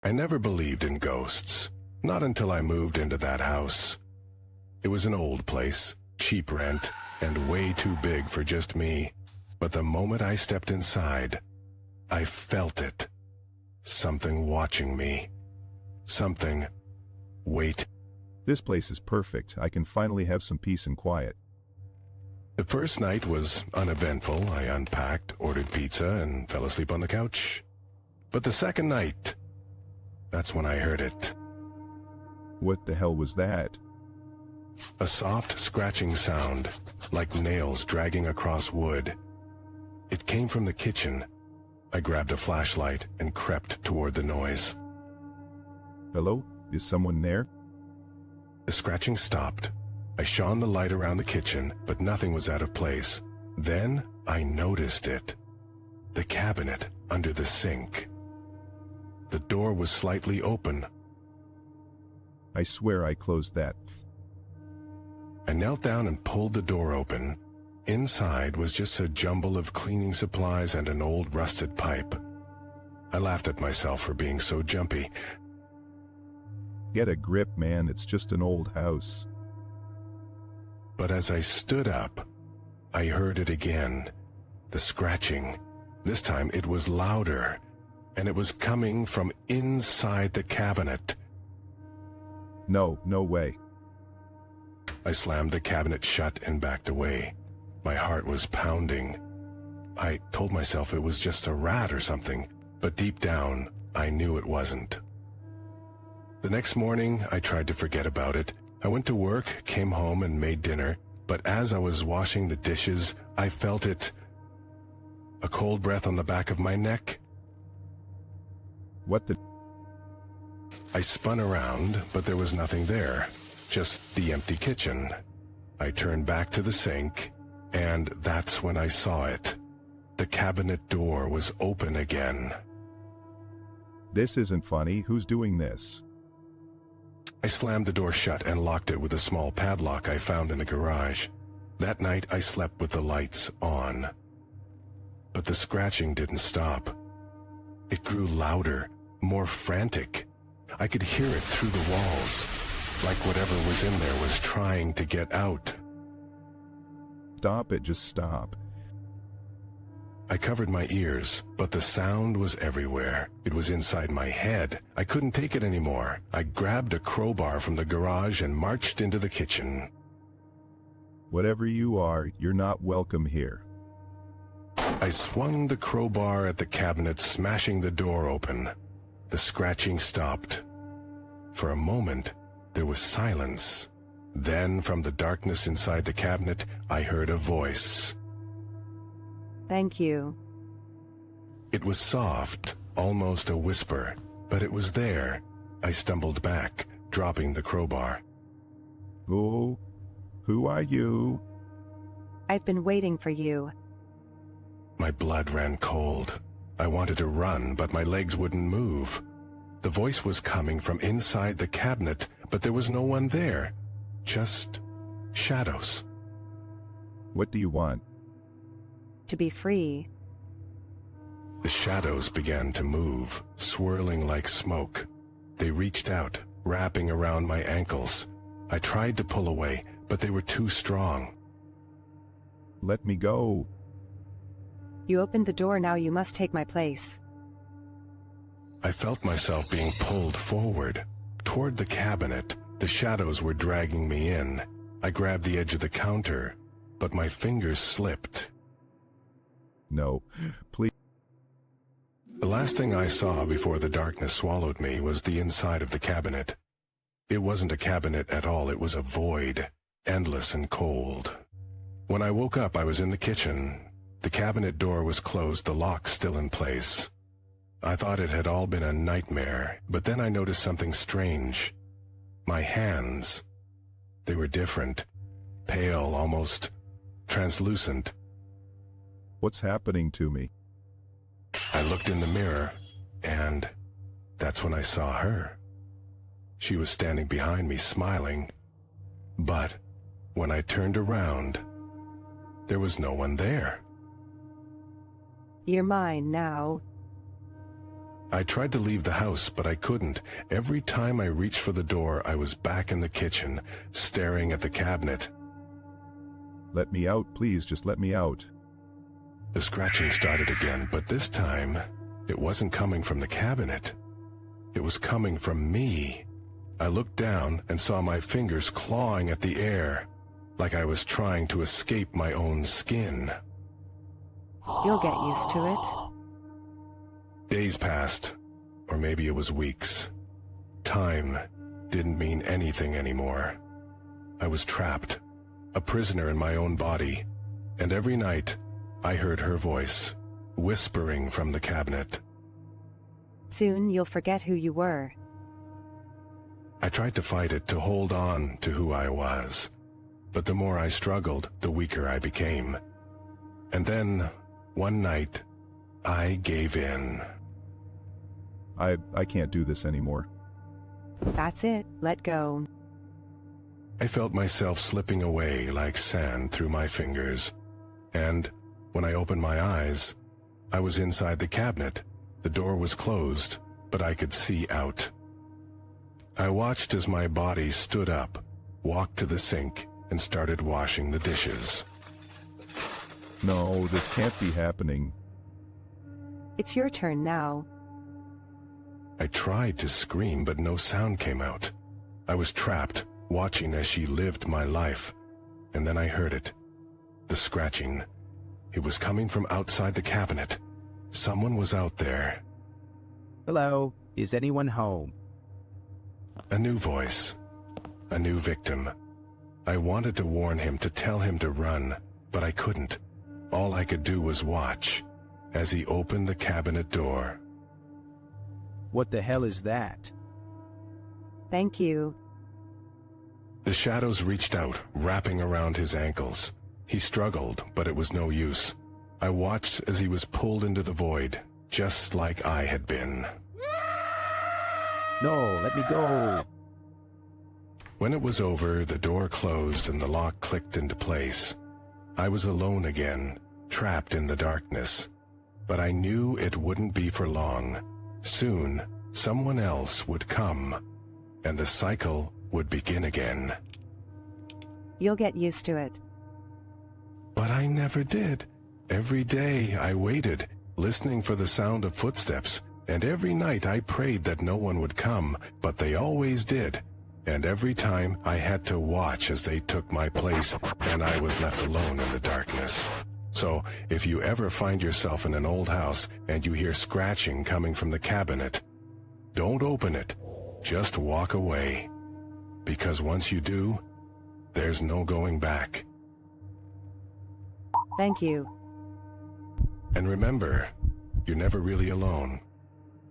I never believed in ghosts, not until I moved into that house. It was an old place, cheap rent, and way too big for just me. But the moment I stepped inside, I felt it. Something watching me. Something. Wait. This place is perfect. I can finally have some peace and quiet. The first night was uneventful. I unpacked, ordered pizza, and fell asleep on the couch. But the second night, that's when I heard it. What the hell was that? A soft scratching sound, like nails dragging across wood. It came from the kitchen. I grabbed a flashlight and crept toward the noise. Hello? Is someone there? The scratching stopped. I shone the light around the kitchen, but nothing was out of place. Then I noticed it. The cabinet under the sink. The door was slightly open. I swear I closed that. I knelt down and pulled the door open. Inside was just a jumble of cleaning supplies and an old rusted pipe. I laughed at myself for being so jumpy. Get a grip, man. It's just an old house. But as I stood up, I heard it again. The scratching. This time it was louder, and it was coming from inside the cabinet. No way. I slammed the cabinet shut and backed away. My heart was pounding. I told myself it was just a rat or something, but deep down, I knew it wasn't. The next morning, I tried to forget about it. I went to work, came home, and made dinner, but as I was washing the dishes, I felt it. A cold breath on the back of my neck. What the? I spun around, but there was nothing there, just the empty kitchen. I turned back to the sink, and that's when I saw it. The cabinet door was open again. This isn't funny. Who's doing this? I slammed the door shut and locked it with a small padlock I found in the garage. That night I slept with the lights on. But the scratching didn't stop. It grew louder, more frantic. I could hear it through the walls, like whatever was in there was trying to get out. Stop it, just stop. I covered my ears, but the sound was everywhere. It was inside my head. I couldn't take it anymore. I grabbed a crowbar from the garage and marched into the kitchen. Whatever you are, you're not welcome here. I swung the crowbar at the cabinet, smashing the door open. The scratching stopped. For a moment, there was silence. Then, from the darkness inside the cabinet, I heard a voice. Thank you. It was soft, almost a whisper, but it was there. I stumbled back, dropping the crowbar. Who are you? I've been waiting for you. My blood ran cold. I wanted to run, but my legs wouldn't move. The voice was coming from inside the cabinet, but there was no one there. Just shadows. What do you want? To be free. The shadows began to move, swirling like smoke. They reached out, wrapping around my ankles. I tried to pull away, but they were too strong. Let me go. You opened the door, now you must take my place. I felt myself being pulled forward, toward the cabinet. The shadows were dragging me in. I grabbed the edge of the counter, but my fingers slipped. No, please. The last thing I saw before the darkness swallowed me was the inside of the cabinet. It wasn't a cabinet at all, it was a void, endless and cold. When I woke up, I was in the kitchen. The cabinet door was closed, the lock still in place. I thought it had all been a nightmare, but then I noticed something strange. My hands. They were different, pale, almost translucent. What's happening to me? I looked in the mirror, and that's when I saw her. She was standing behind me, smiling. But when I turned around, there was no one there. You're mine now. I tried to leave the house, but I couldn't. Every time I reached for the door, I was back in the kitchen, staring at the cabinet. Let me out, please, just let me out. The scratching started again, but this time, it wasn't coming from the cabinet. It was coming from me. I looked down and saw my fingers clawing at the air, like I was trying to escape my own skin. You'll get used to it. Days passed, or maybe it was weeks. Time didn't mean anything anymore. I was trapped, a prisoner in my own body, and every night I heard her voice, whispering from the cabinet. Soon you'll forget who you were. I tried to fight it, to hold on to who I was, but the more I struggled, the weaker I became. And then, one night, I gave in. I can't do this anymore. That's it, let go. I felt myself slipping away like sand through my fingers, and when I opened my eyes, I was inside the cabinet. The door was closed, but I could see out. I watched as my body stood up, walked to the sink, and started washing the dishes. No, this can't be happening. It's your turn now. I tried to scream, but no sound came out. I was trapped, watching as she lived my life, and then I heard it. The scratching. It was coming from outside the cabinet. Someone was out there. Hello, is anyone home? A new voice. A new victim. I wanted to warn him, to tell him to run, but I couldn't. All I could do was watch as he opened the cabinet door. What the hell is that? Thank you. The shadows reached out, wrapping around his ankles. He struggled, but it was no use. I watched as he was pulled into the void, just like I had been. No, let me go. When it was over, the door closed and the lock clicked into place. I was alone again, trapped in the darkness. But I knew it wouldn't be for long. Soon, someone else would come, and the cycle would begin again. You'll get used to it. But I never did. Every day I waited, listening for the sound of footsteps, and every night I prayed that no one would come, but they always did. And every time I had to watch as they took my place, and I was left alone in the darkness. So, if you ever find yourself in an old house and you hear scratching coming from the cabinet, don't open it. Just walk away. Because once you do, there's no going back. Thank you. And remember, you're never really alone.